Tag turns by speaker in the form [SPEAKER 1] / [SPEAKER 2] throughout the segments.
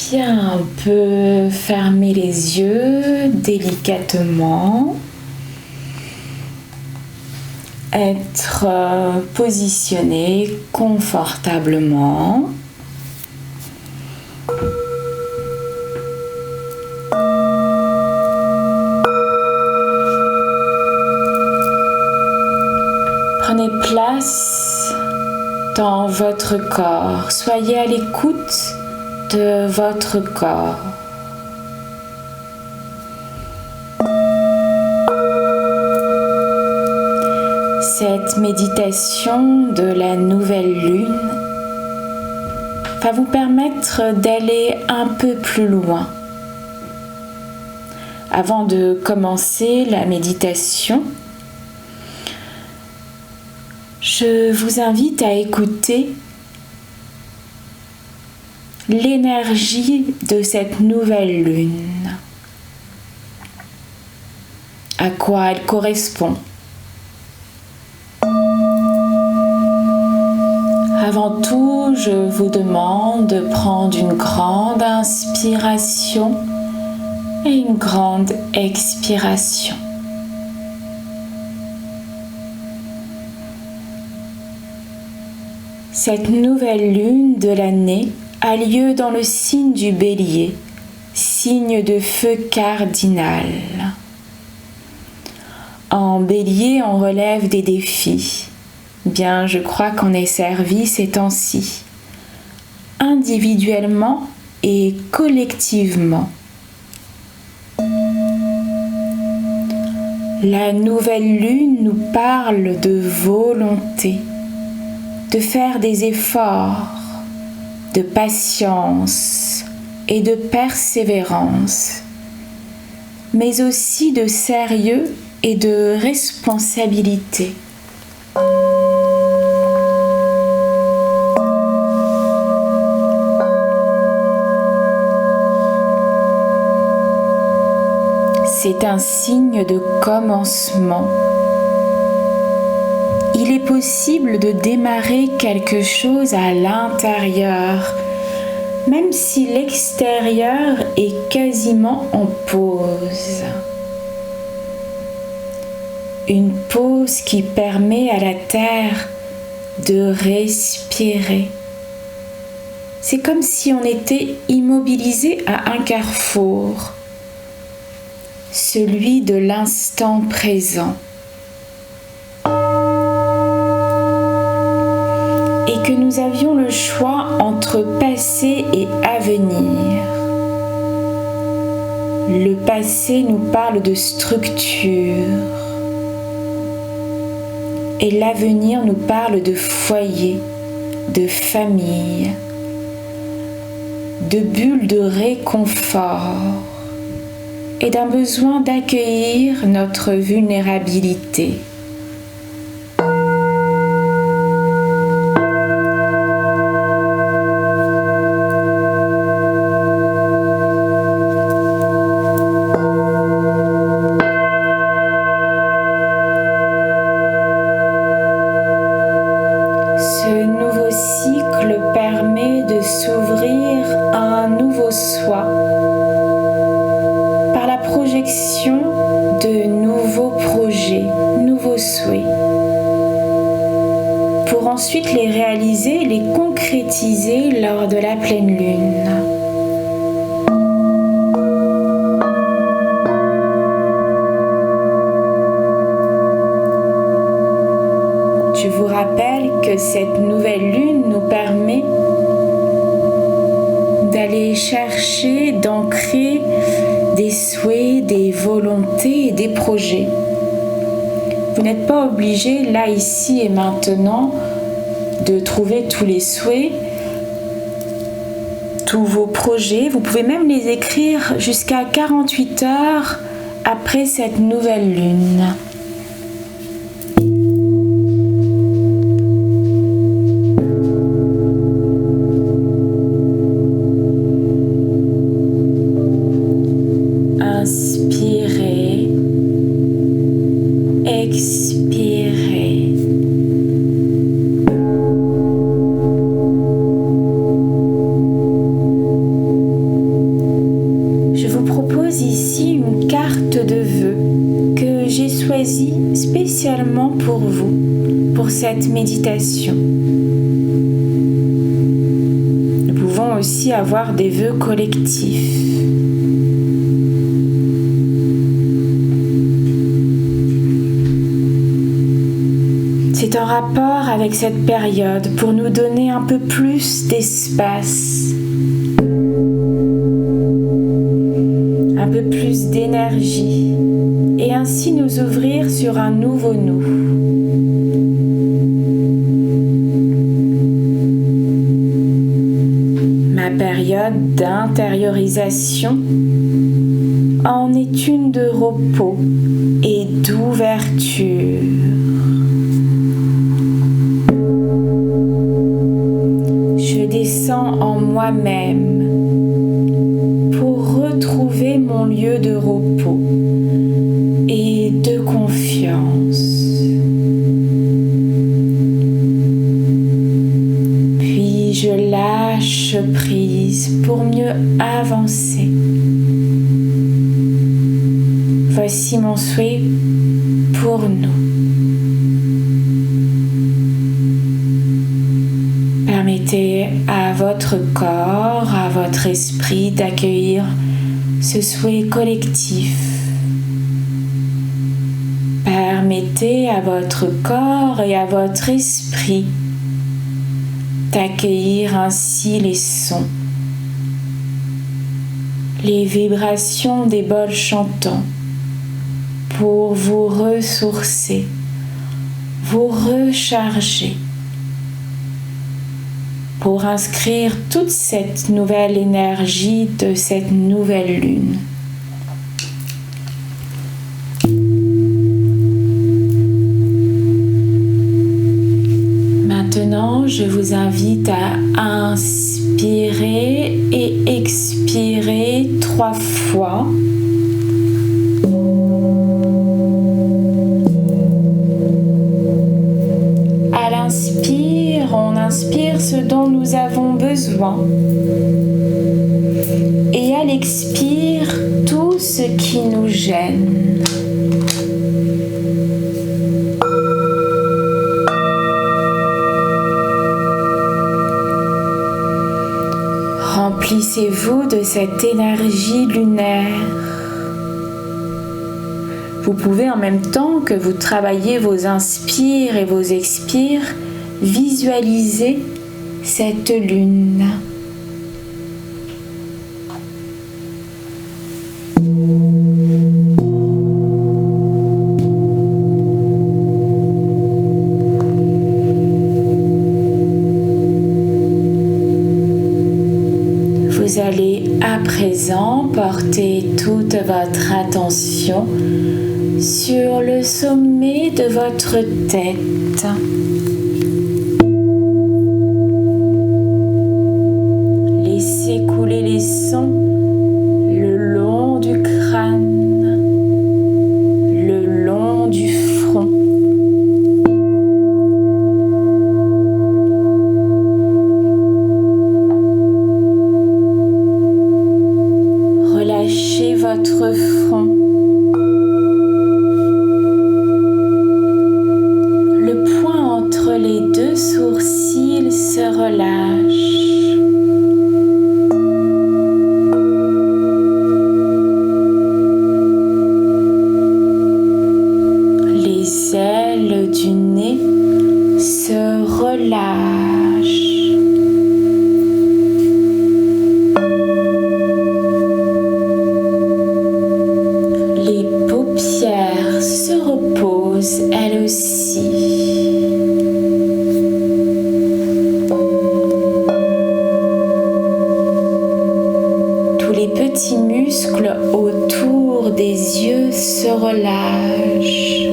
[SPEAKER 1] aussi un peu fermer les yeux délicatement. Être positionné confortablement. Prenez place dans votre corps. Soyez à l'écoute de votre corps. Cette méditation de la nouvelle lune va vous permettre d'aller un peu plus loin. Avant de commencer la méditation, je vous invite à écouter l'énergie de cette nouvelle lune. À quoi elle correspond. Avant tout, je vous demande de prendre une grande inspiration et une grande expiration. Cette nouvelle lune de l'année a lieu dans le signe du Bélier, signe de feu cardinal. En Bélier, on relève des défis. Bien, je crois qu'on est servi ces temps-ci, individuellement et collectivement. La nouvelle lune nous parle de volonté, de faire des efforts, de patience et de persévérance, mais aussi de sérieux et de responsabilité. C'est un signe de commencement. Il est possible de démarrer quelque chose à l'intérieur, même si l'extérieur est quasiment en pause. Une pause qui permet à la terre de respirer. C'est comme si on était immobilisé à un carrefour, celui de l'instant présent. Et que nous avions le choix entre passé et avenir. Le passé nous parle de structure et l'avenir nous parle de foyer, de famille, de bulle de réconfort et d'un besoin d'accueillir notre vulnérabilité. Ce nouveau cycle permet de s'ouvrir à un nouveau soi par la projection de nouveaux projets, nouveaux souhaits, pour ensuite les réaliser, les concrétiser lors de la pleine lune. Je vous rappelle que cette nouvelle lune nous permet d'aller chercher, d'ancrer des souhaits, des volontés et des projets. Vous n'êtes pas obligé, là, ici et maintenant, de trouver tous les souhaits, tous vos projets. Vous pouvez même les écrire jusqu'à 48 heures après cette nouvelle lune. Inspirez, expirez. spécialement pour vous, pour cette méditation. Nous pouvons aussi avoir des vœux collectifs. C'est en rapport avec cette période pour nous donner un peu plus d'espace, un peu plus d'énergie et ainsi nous ouvrir sur un nouveau nous. Ma période d'intériorisation en est une de repos et d'ouverture. Je descends en moi-même pour retrouver mon lieu de repos et de confiance. Puis je lâche prise pour mieux avancer. Voici mon souhait pour nous. Permettez à votre corps, à votre esprit d'accueillir ce souhait collectif. Permettez à votre corps et à votre esprit d'accueillir ainsi les sons, les vibrations des bols chantants pour vous ressourcer, vous recharger, pour inscrire toute cette nouvelle énergie de cette nouvelle lune. Maintenant, je vous invite à inspirer et expirer 3 fois. À l'inspire, on inspire ce dont nous avons besoin. Et à l'expire, tout ce qui nous gêne. Remplissez-vous de cette énergie lunaire. Vous pouvez en même temps que vous travaillez vos inspires et vos expires, visualiser cette lune. Vous allez à présent porter toute votre attention sur le sommet de votre tête. Laissez couler les sons le long du crâne, le long du front. Relâchez votre front. Le point entre les 2 sourcils se relâche. Les ailes du nez se relâchent. Les paupières se reposent elles aussi. Tous les petits muscles autour des yeux se relâchent.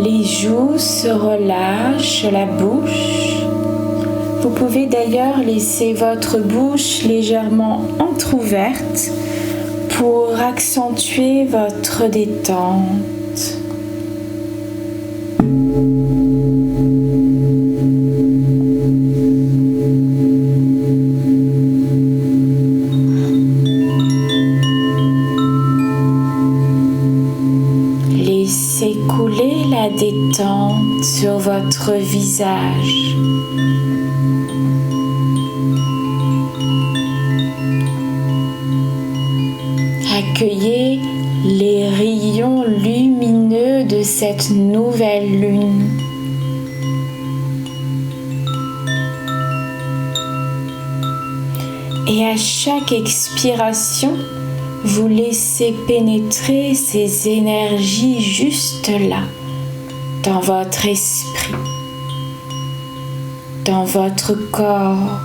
[SPEAKER 1] Les joues se relâchent, la bouche. Vous pouvez d'ailleurs laisser votre bouche légèrement entrouverte pour accentuer votre détente. coulez la détente sur votre visage. Accueillez les rayons lumineux de cette nouvelle lune. Et à chaque expiration, vous laissez pénétrer ces énergies juste là, dans votre esprit, dans votre corps.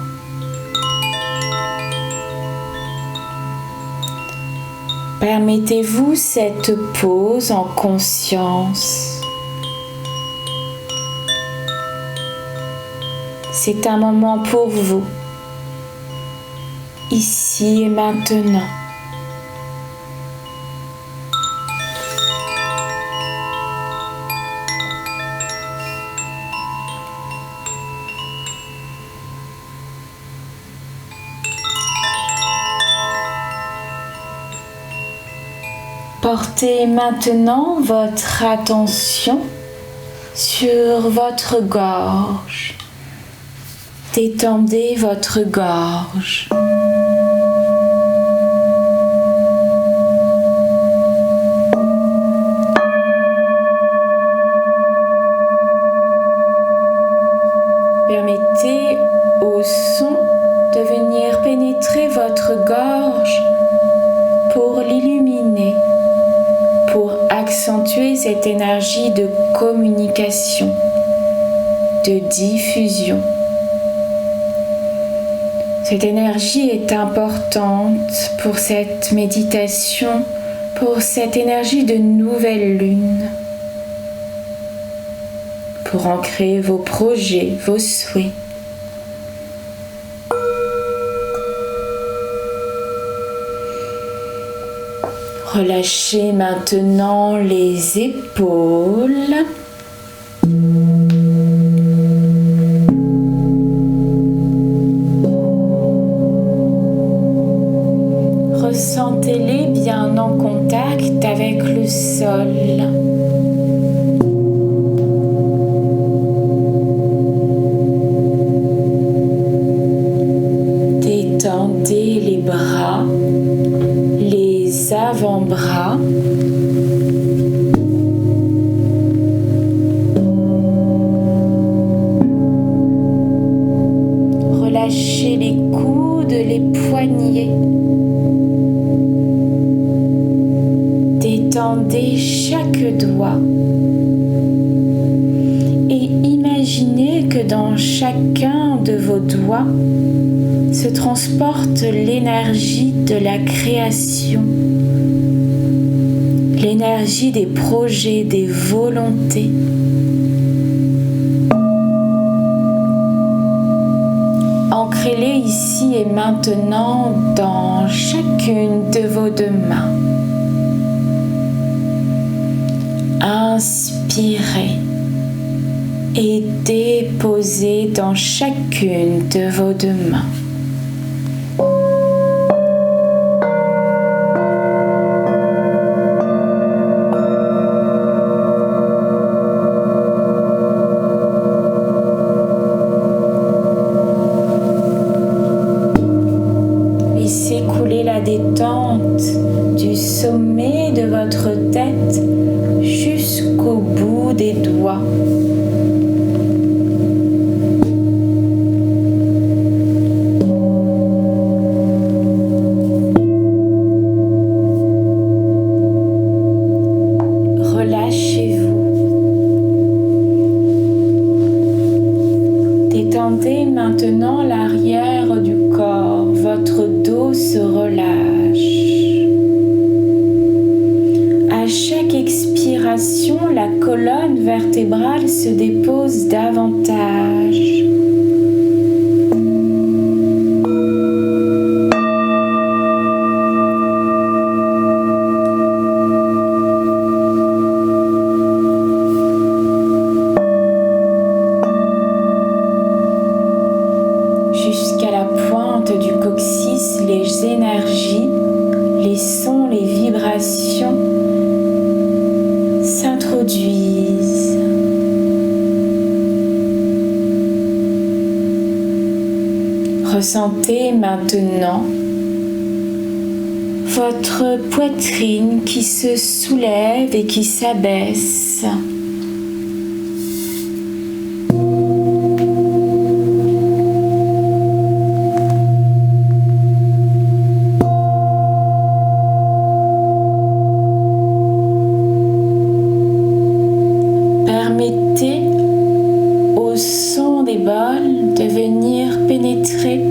[SPEAKER 1] Permettez-vous cette pause en conscience. C'est un moment pour vous, ici et maintenant. Portez maintenant votre attention sur votre gorge. Détendez votre gorge. Permettez au son de venir pénétrer votre gorge pour l'illuminer, pour accentuer cette énergie de communication, de diffusion. Cette énergie est importante pour cette méditation, pour cette énergie de nouvelle lune, pour ancrer vos projets, vos souhaits. Relâchez maintenant les épaules. Ressentez-les bien en contact avec le sol. Détendez les bras, les avant-bras. Relâchez les coudes, les poignets. Détendez chaque doigt. Et imaginez que dans chacun de vos doigts se transporte l'énergie de la création, l'énergie des projets, des volontés. Ancrez-les ici et maintenant dans chacune de vos deux mains. Inspirez et déposez dans chacune de vos deux mains. Laissez couler la détente du sommet de votre tête jusqu'au bout des doigts. Relâchez-vous. Détendez maintenant l'arrière du corps. Votre dos se relâche. À chaque expiration, la colonne vertébrale se dépose davantage. Jusqu'à la pointe du coccyx, les énergies, les sons, les vibrations s'introduisent produisent. Ressentez maintenant votre poitrine qui se soulève et qui s'abaisse. Permettez au son des bols de venir pénétrer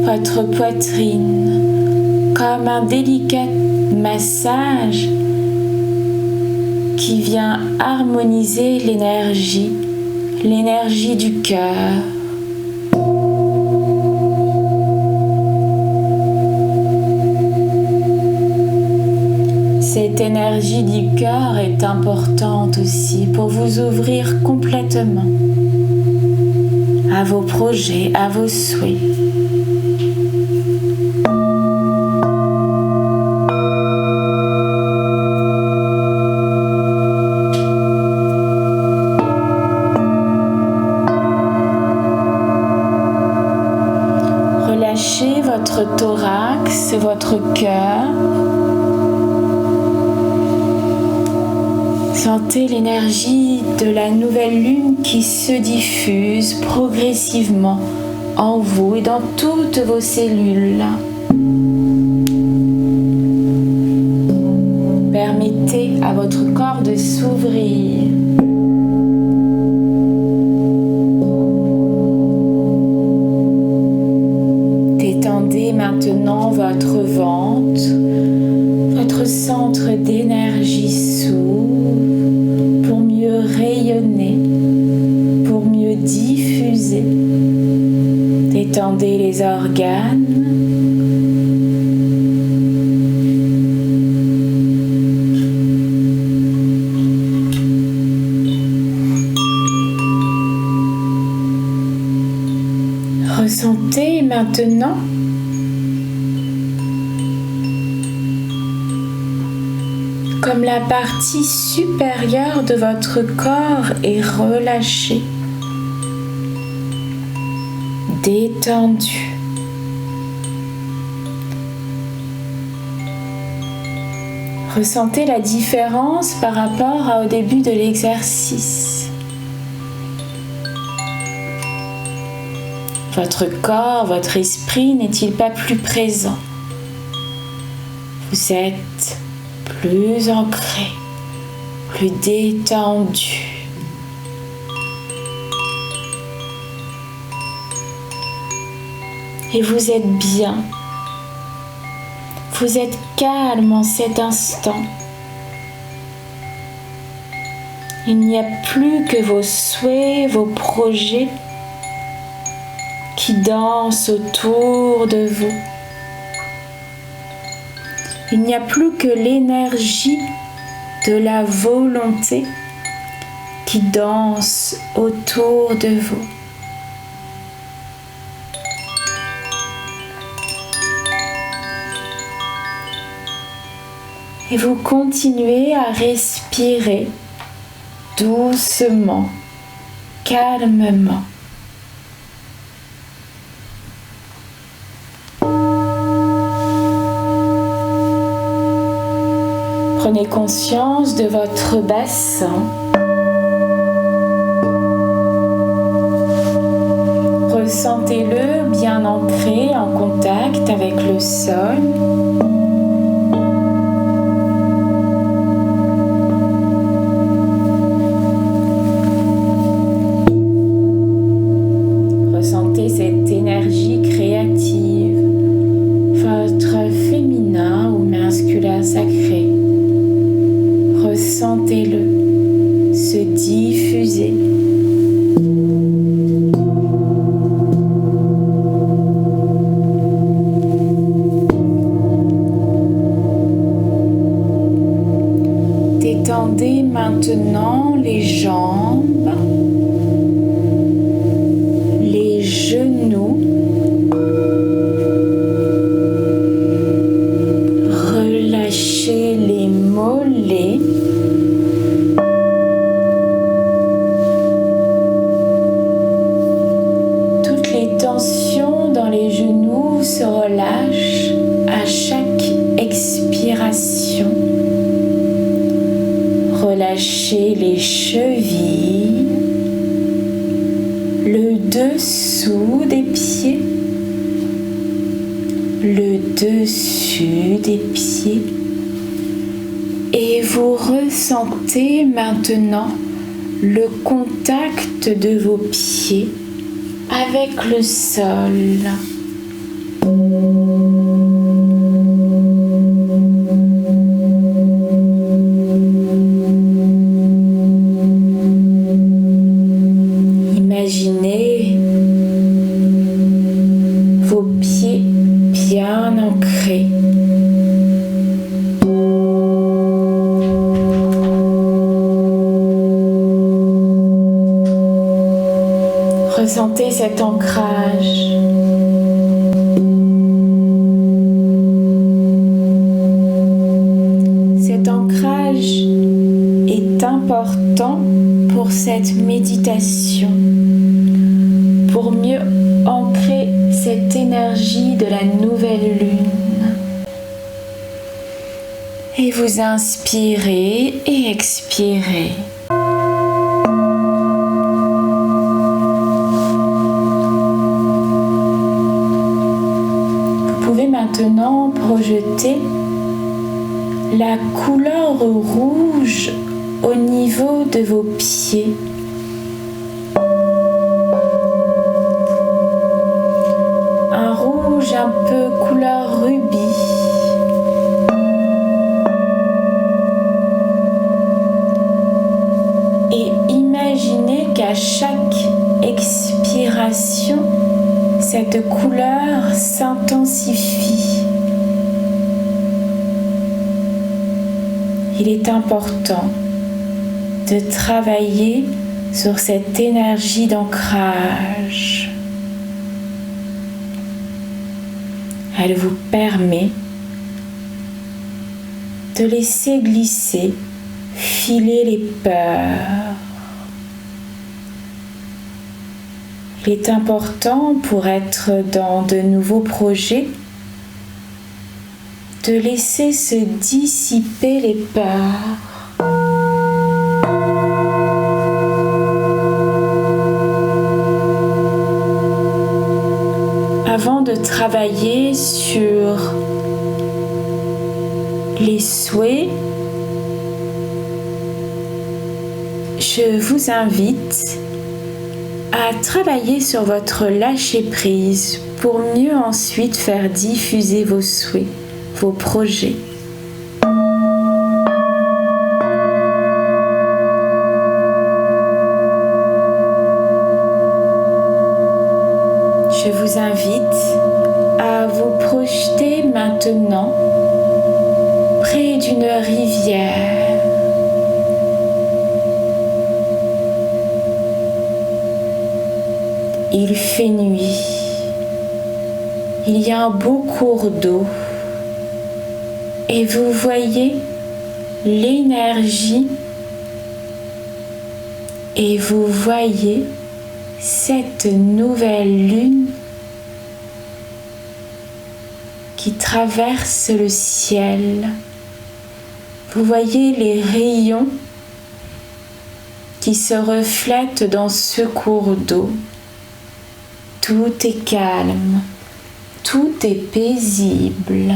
[SPEAKER 1] votre poitrine comme un délicat massage qui vient harmoniser l'énergie du cœur. Cette énergie du cœur est importante aussi pour vous ouvrir complètement à vos projets, à vos souhaits. Relâchez votre thorax, votre cœur. Sentez l'énergie de la nouvelle lune qui se diffuse progressivement en vous et dans toutes vos cellules. Permettez à votre corps de s'ouvrir. Détendez maintenant votre ventre, votre centre d'énergie s'ouvre pour mieux rayonner, pour mieux diffuser. Détendez les organes. Ressentez maintenant comme la partie supérieure de votre corps est relâchée, détendue. Ressentez la différence par rapport au début de l'exercice. Votre corps, votre esprit n'est-il pas plus présent? Vous êtes plus ancré, plus détendu. Et vous êtes bien. Vous êtes calme en cet instant. Il n'y a plus que vos souhaits, vos projets qui dansent autour de vous. Il n'y a plus que l'énergie de la volonté qui danse autour de vous. Et vous continuez à respirer doucement, calmement. Prenez conscience de votre bassin. Ressentez-le bien ancré en contact avec le sol. Ressentez cette énergie créative, votre féminin ou masculin sacré. Ressentez-le se diffuser. Détendez maintenant les jambes, les genoux, relâchez les mollets, relâchez les chevilles, le dessous des pieds, le dessus des pieds. Et vous ressentez maintenant le contact de vos pieds avec le sol. Imaginez vos pieds bien ancrés. Ressentez cet ancrage. Cet ancrage est important pour cette méditation, pour mieux ancrer cette énergie de la nouvelle lune. Et vous inspirez et expirez. Maintenant, projetez la couleur rouge au niveau de vos pieds. Un rouge un peu couleur rubis. Et imaginez qu'à chaque expiration, cette couleur s'intensifie. Il est important de travailler sur cette énergie d'ancrage. Elle vous permet de laisser glisser, filer les peurs. Il est important pour être dans de nouveaux projets de laisser se dissiper les peurs. Avant de travailler sur les souhaits, je vous invite à travailler sur votre lâcher-prise pour mieux ensuite faire diffuser vos souhaits, vos projets. Je vous invite à vous projeter maintenant près d'une rivière. Il fait nuit. Il y a un beau cours d'eau. Et vous voyez l'énergie et vous voyez cette nouvelle lune qui traverse le ciel. Vous voyez les rayons qui se reflètent dans ce cours d'eau. Tout est calme, tout est paisible.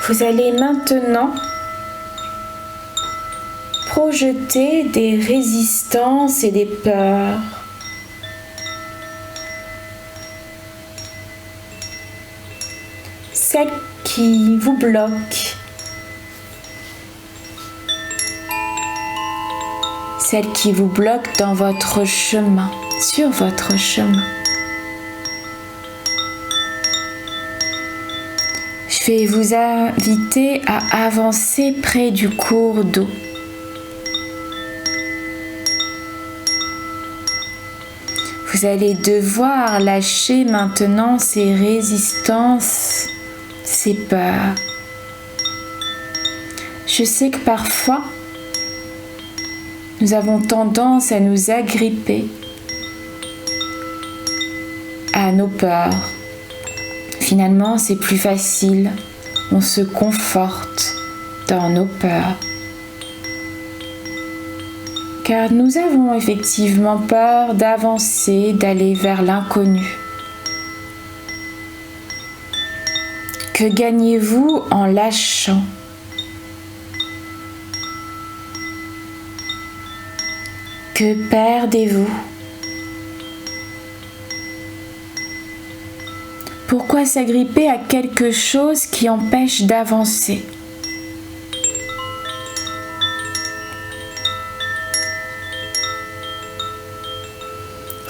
[SPEAKER 1] Vous allez maintenant projeter des résistances et des peurs. Celles qui vous bloquent. Celles qui vous bloquent dans votre chemin, sur votre chemin. Je vais vous inviter à avancer près du cours d'eau. Vous allez devoir lâcher maintenant ces résistances, ces peurs. Je sais que parfois, nous avons tendance à nous agripper à nos peurs. Finalement, c'est plus facile. On se conforte dans nos peurs. Car nous avons effectivement peur d'avancer, d'aller vers l'inconnu. Que gagnez-vous en lâchant? Que perdez-vous? Pourquoi s'agripper à quelque chose qui empêche d'avancer?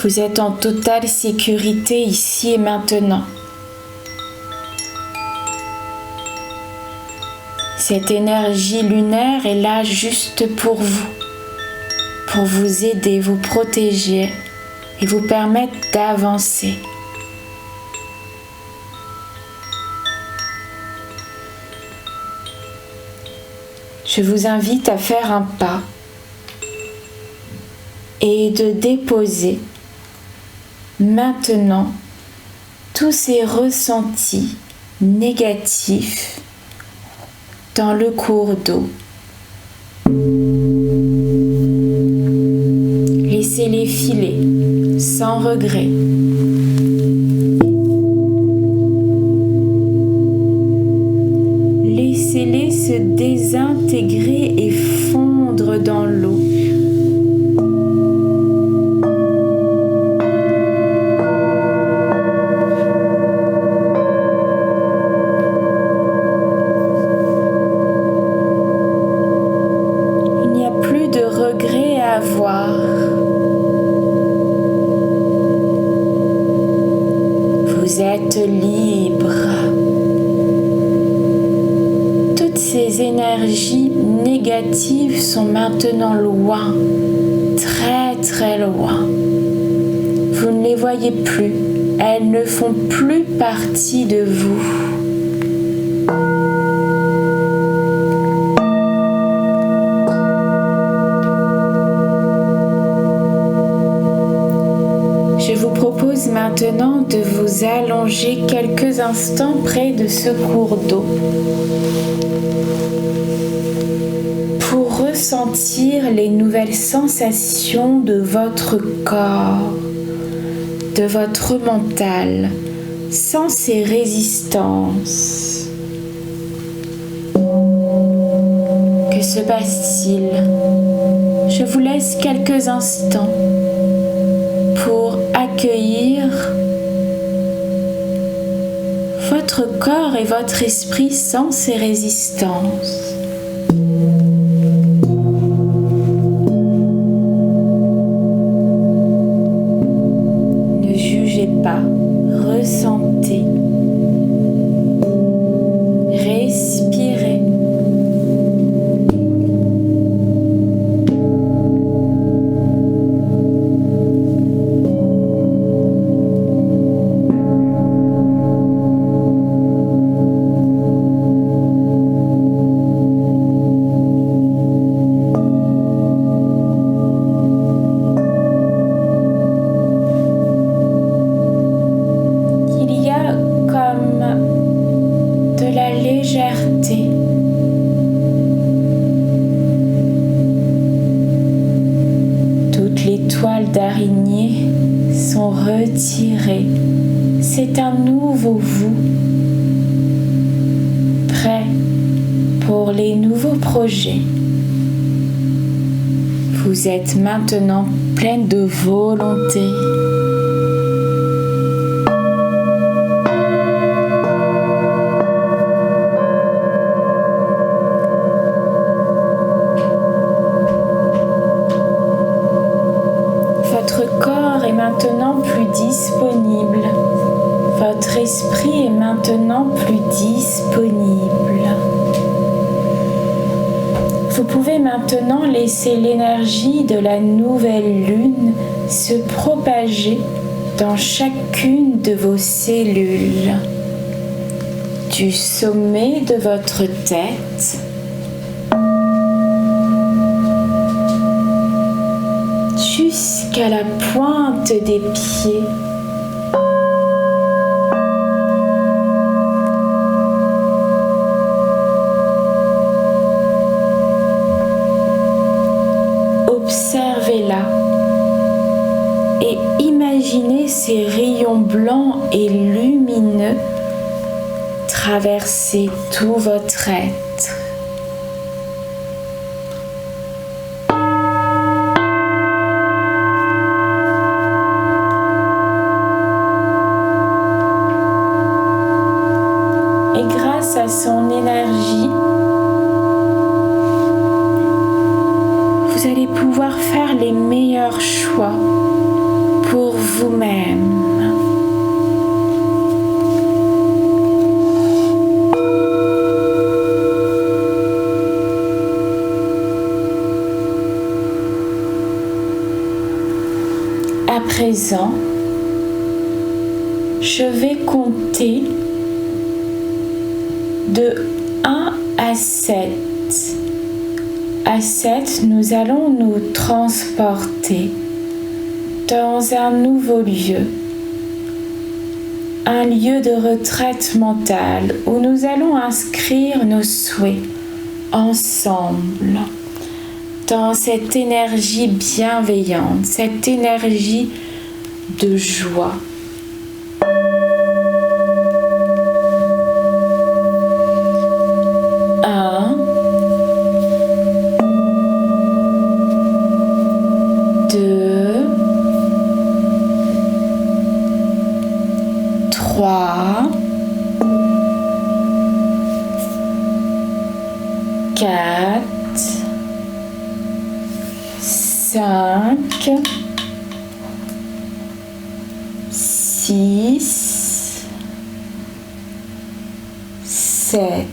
[SPEAKER 1] Vous êtes en totale sécurité ici et maintenant. Cette énergie lunaire est là juste pour vous aider, vous protéger et vous permettre d'avancer. Je vous invite à faire un pas et de déposer maintenant tous ces ressentis négatifs dans le cours d'eau. Laissez-les filer sans regret. Laissez-les se désintégrer et fondre dans l'eau. Il n'y a plus de regrets à avoir. Vous êtes libre. Ces énergies négatives sont maintenant loin, très très loin. Vous ne les voyez plus, elles ne font plus partie de vous. Je vous propose maintenant de vous allonger quelques instants près de ce cours d'eau. Pour ressentir les nouvelles sensations de votre corps, de votre mental, sans ces résistances. Que se passe-t-il? Je vous laisse quelques instants pour accueillir votre corps et votre esprit sans ces résistances. Ressentez, respirez. Toutes les toiles d'araignée sont retirées. C'est un nouveau vous, prêt pour les nouveaux projets. Vous êtes maintenant pleine de volonté. Votre corps est maintenant plus disponible. Votre esprit est maintenant plus disponible. Vous pouvez maintenant laisser l'énergie de la nouvelle lune se propager dans chacune de vos cellules, du sommet de votre tête jusqu'à la pointe des pieds. ces rayons blancs et lumineux traverser tout votre être. Et grâce à son énergie, vous allez pouvoir faire les meilleurs choix pour vous-même. À présent, je vais compter de 1 à 7. À 7, nous allons nous transporter dans un nouveau lieu, un lieu de retraite mentale où nous allons inscrire nos souhaits ensemble dans cette énergie bienveillante, cette énergie de joie. Six, 7.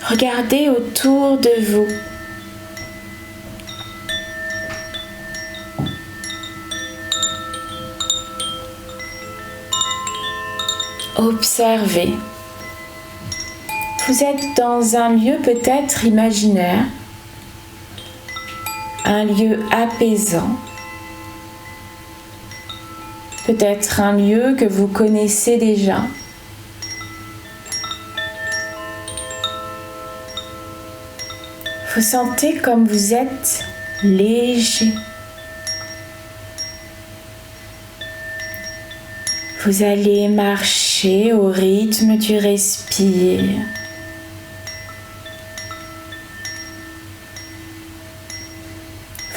[SPEAKER 1] Regardez autour de vous. Observez. Vous êtes dans un lieu peut-être imaginaire, un lieu apaisant, peut-être un lieu que vous connaissez déjà. Vous sentez comme vous êtes léger. Vous allez marcher au rythme du respire.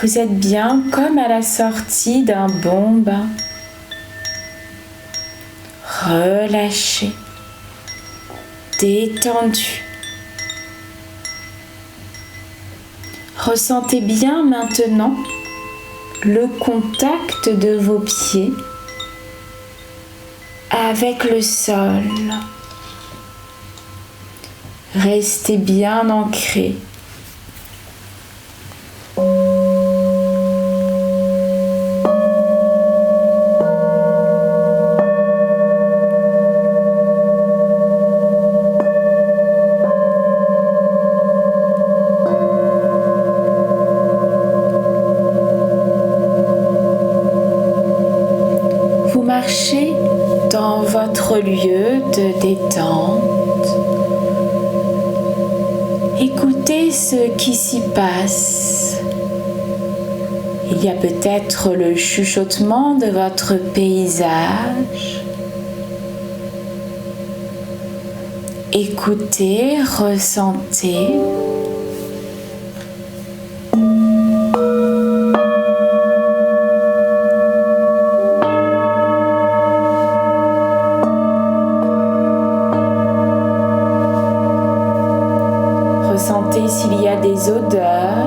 [SPEAKER 1] Vous êtes bien comme à la sortie d'un bon bain. Relâché, détendu. Ressentez bien maintenant le contact de vos pieds avec le sol. Restez bien ancré. Marchez dans votre lieu de détente. Écoutez ce qui s'y passe. Il y a peut-être le chuchotement de votre paysage. Écoutez, ressentez. Ressentez s'il y a des odeurs.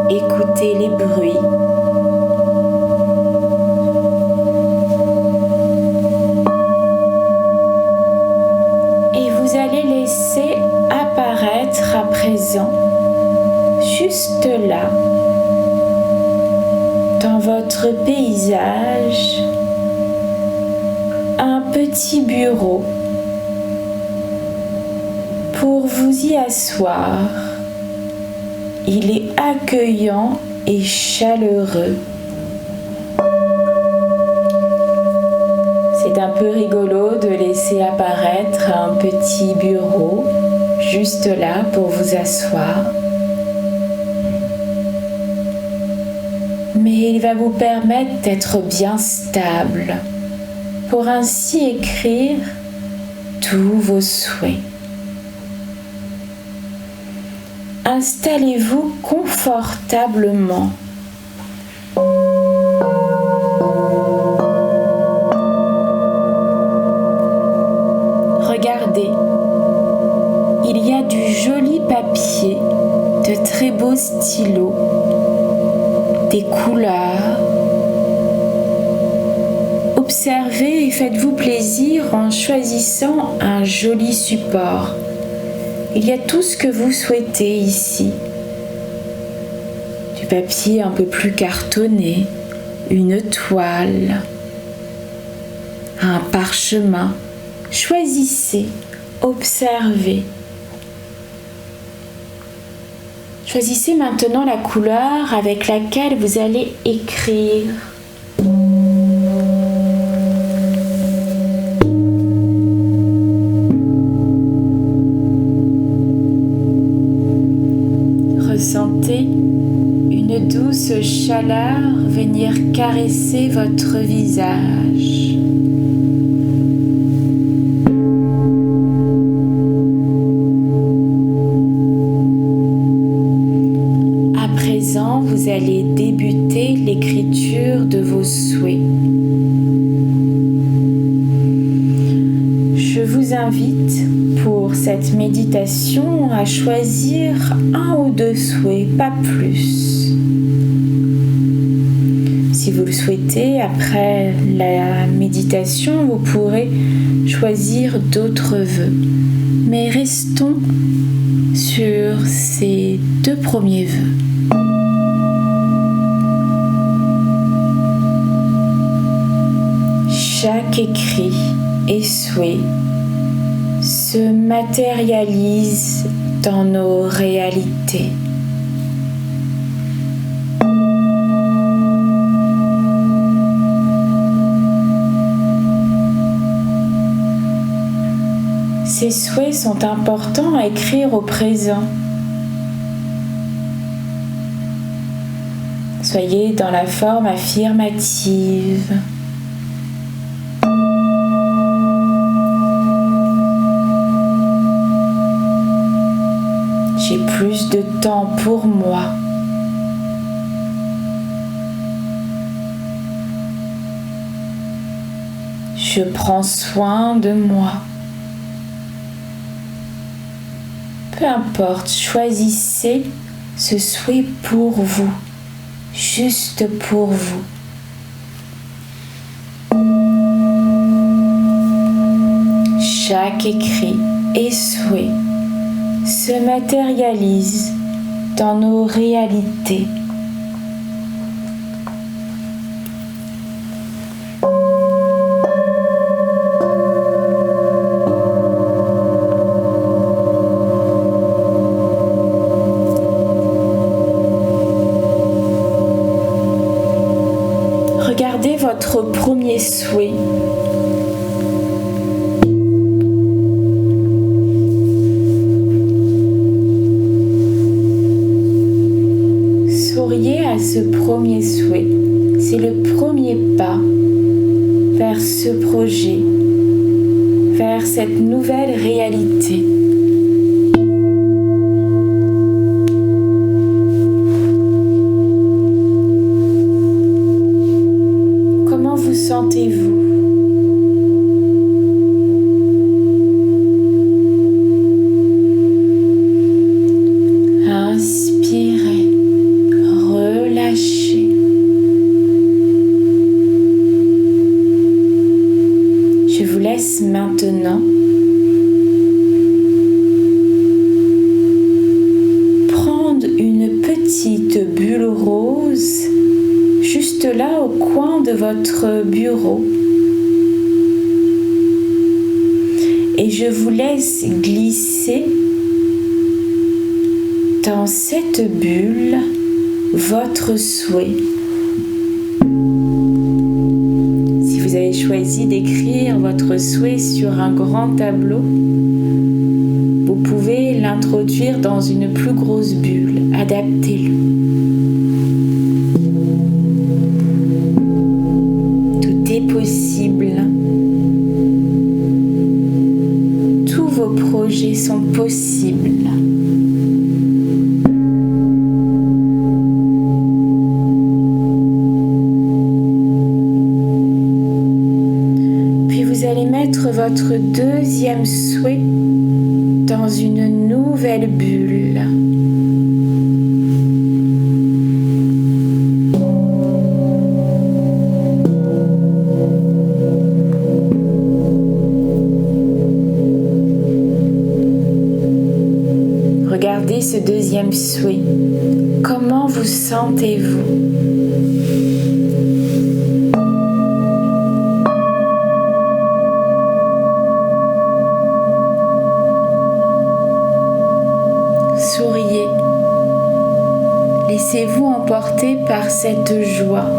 [SPEAKER 1] Écoutez les bruits. Et vous allez laisser apparaître à présent, juste là, dans votre paysage, un petit bureau pour vous y asseoir. Il est accueillant et chaleureux. C'est C'est un peu rigolo de laisser apparaître un petit bureau juste là pour vous asseoir. Mais il va vous permettre d'être bien stable pour ainsi écrire tous vos souhaits. Installez-vous confortablement. Regardez, il y a du joli papier, de très beaux stylos, des couleurs. Observez et faites-vous plaisir en choisissant un joli support. Il y a tout ce que vous souhaitez ici. Du papier un peu plus cartonné, une toile, un parchemin. Choisissez, observez. Choisissez maintenant la couleur avec laquelle vous allez écrire. Ressentez une douce chaleur venir caresser votre visage. À présent, vous allez débuter l'écriture de vos souhaits. Je vous invite pour cette méditation à choisir un ou deux souhaits, pas plus. Si vous le souhaitez, après la méditation, vous pourrez choisir d'autres vœux. Mais restons sur ces deux premiers vœux. Chaque écrit et souhait se matérialise dans nos réalités. Ces souhaits sont importants à écrire au présent. Soyez dans la forme affirmative. J'ai plus de temps pour moi. Je prends soin de moi. Peu importe, choisissez ce souhait pour vous, juste pour vous. Chaque écrit et souhait se matérialise dans nos réalités. Regardez votre premier souhait. Souriez à ce premier souhait. C'est le premier pas vers ce projet, vers cette nouvelle réalité. Comment vous sentez-vous ? Inspirez, relâchez. Je vous laisse maintenant prendre une petite bulle rose juste là au coin de votre bureau. Et je vous laisse glisser dans cette bulle votre souhait. Si vous avez choisi d'écrire votre souhait sur un grand tableau, vous pouvez l'introduire dans une plus grosse bulle. Adaptez-le. Tout est possible. Tous vos projets sont possibles. Votre deuxième souhait dans une nouvelle bulle. Regardez ce deuxième souhait. Comment vous sentez-vous ? Souriez. Laissez-vous emporter par cette joie.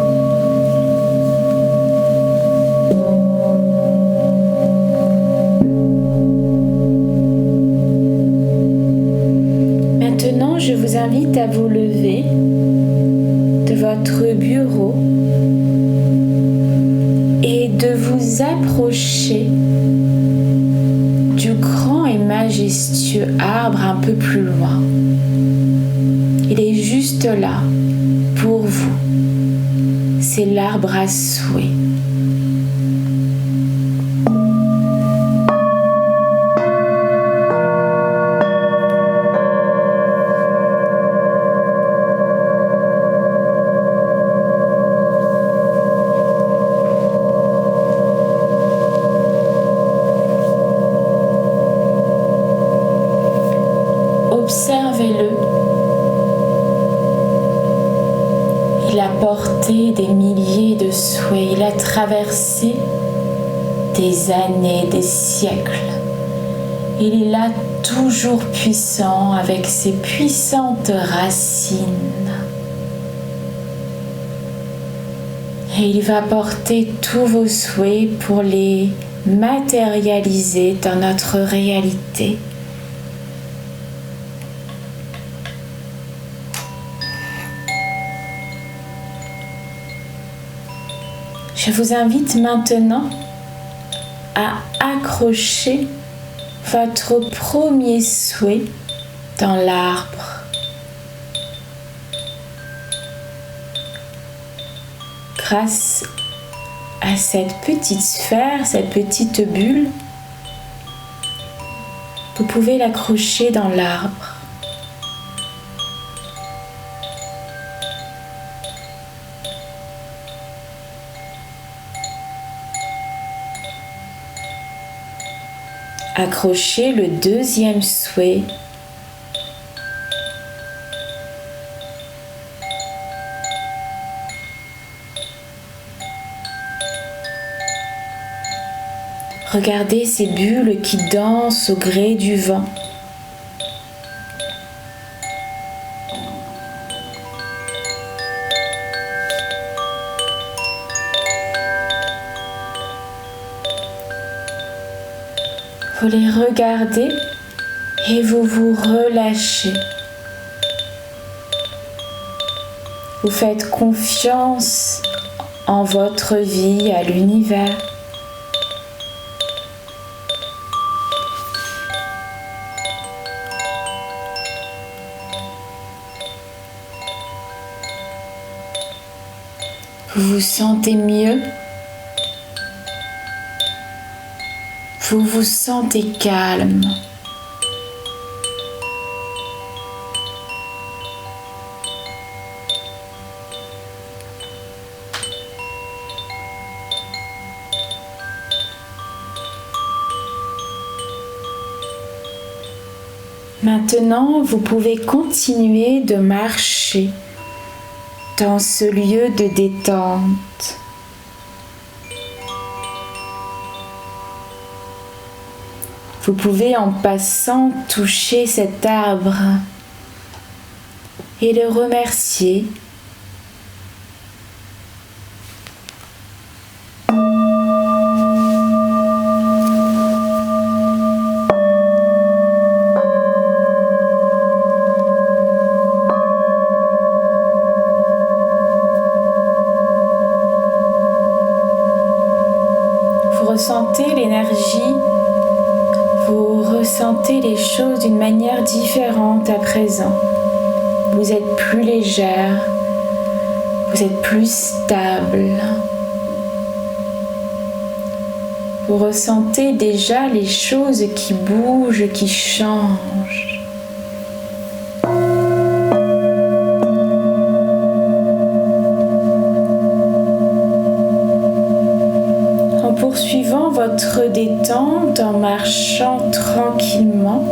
[SPEAKER 1] Maintenant, je vous invite à vous lever de votre bureau et de vous approcher du grand et majestueux arbre un peu plus loin. Il est juste là pour vous. C'est l'arbre à souhait. Observez-le. Il a porté des milliers de souhaits. Il a traversé des années, des siècles. Il est là toujours puissant avec ses puissantes racines. Et il va porter tous vos souhaits pour les matérialiser dans notre réalité. Je vous invite maintenant à accrocher votre premier souhait dans l'arbre. Grâce à cette petite sphère, cette petite bulle, vous pouvez l'accrocher dans l'arbre. Accrochez le deuxième souhait. Regardez ces bulles qui dansent au gré du vent. Vous les regardez et vous vous relâchez. Vous faites confiance en votre vie, à l'univers. Vous vous sentez mieux. Vous vous sentez calme. Maintenant, vous pouvez continuer de marcher dans ce lieu de détente. Vous pouvez en passant toucher cet arbre et le remercier. ressentez l'énergie, vous ressentez les choses d'une manière différente à présent. Vous êtes plus légère, vous êtes plus stable. Vous ressentez déjà les choses qui bougent, qui changent. En poursuivant votre détente, en marchant tranquillement,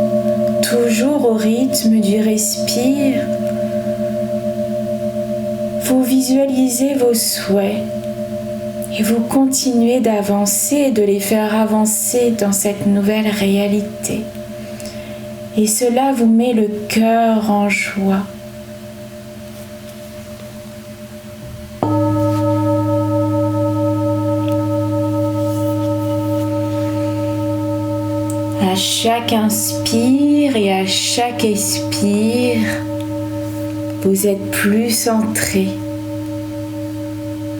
[SPEAKER 1] toujours au rythme du respire, vous visualisez vos souhaits. Et vous continuez d'avancer et de les faire avancer dans cette nouvelle réalité. Et cela vous met le cœur en joie. À chaque inspire et à chaque expire, vous êtes plus centré.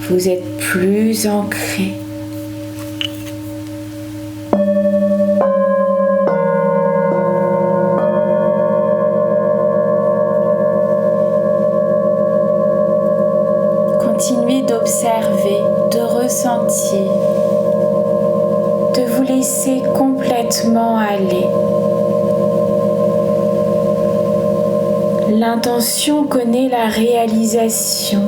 [SPEAKER 1] Vous êtes plus ancré. Continuez d'observer, de ressentir, de vous laisser complètement aller. L'intention connaît la réalisation.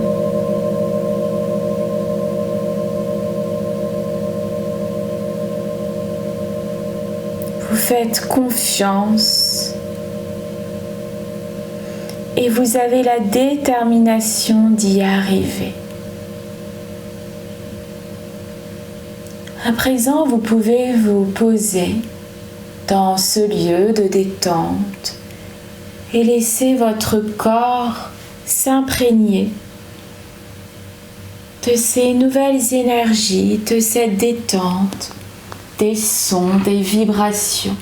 [SPEAKER 1] Vous faites confiance et vous avez la détermination d'y arriver. À présent, vous pouvez vous poser dans ce lieu de détente et laisser votre corps s'imprégner de ces nouvelles énergies, de cette détente, des sons, des vibrations.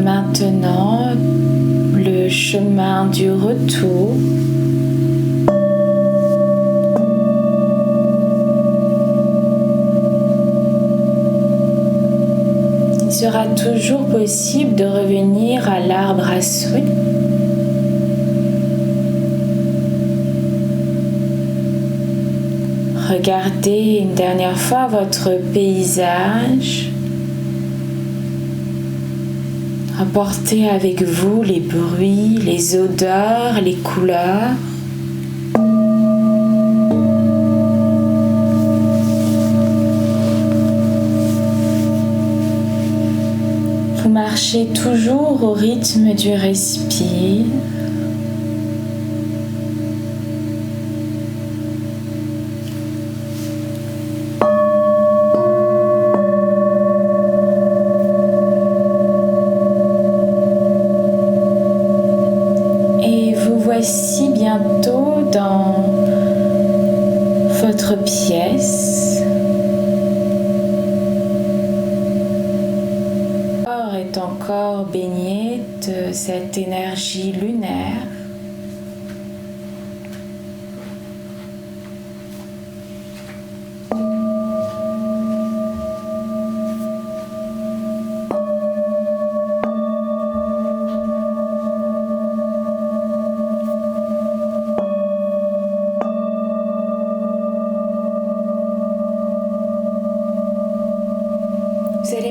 [SPEAKER 1] Maintenant, le chemin du retour. Il sera toujours possible de revenir à l'arbre à souhait. Regardez une dernière fois votre paysage. Apportez avec vous les bruits, les odeurs, les couleurs. Vous marchez toujours au rythme du respire. Voici bientôt dans votre pièce. Le corps est encore baigné de cette énergie lunaire.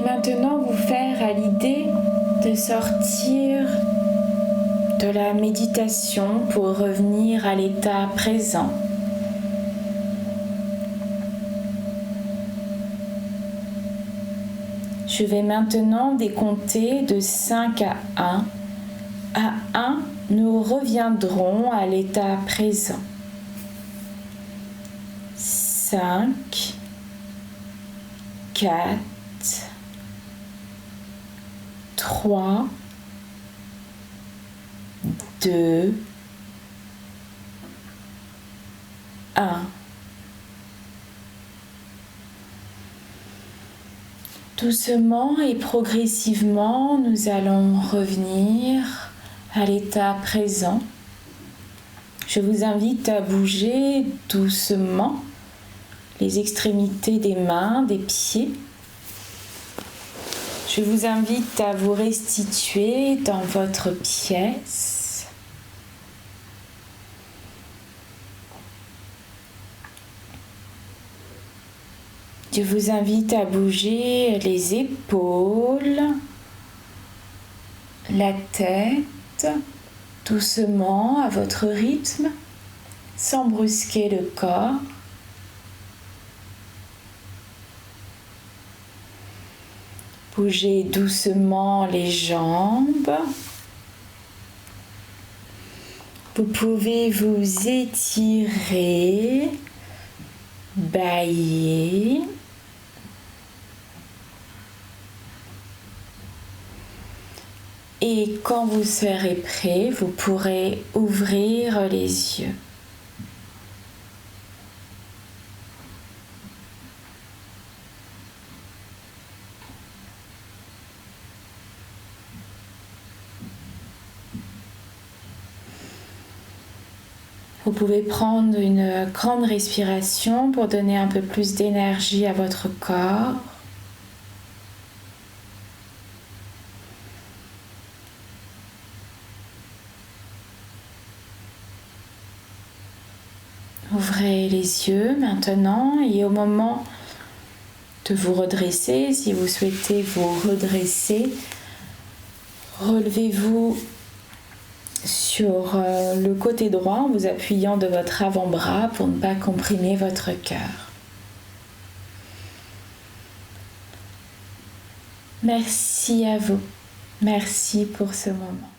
[SPEAKER 1] maintenant vous faire à l'idée de sortir de la méditation pour revenir à l'état présent. Je vais maintenant décompter de 5 à 1. À 1, nous reviendrons à l'état présent. 5, 4, 3, 2, 1. Doucement et progressivement, nous allons revenir à l'état présent. Je vous invite à bouger doucement les extrémités des mains, des pieds. Je vous invite à vous restituer dans votre pièce. Je vous invite à bouger les épaules, la tête, doucement à votre rythme, sans brusquer le corps. Bougez doucement les jambes. Vous pouvez vous étirer, bâiller. Et quand vous serez prêt, vous pourrez ouvrir les yeux. Vous pouvez prendre une grande respiration pour donner un peu plus d'énergie à votre corps. Ouvrez les yeux maintenant et au moment de vous redresser, si vous souhaitez vous redresser, relevez-vous sur le côté droit en vous appuyant de votre avant-bras pour ne pas comprimer votre cœur. Merci à vous. Merci pour ce moment.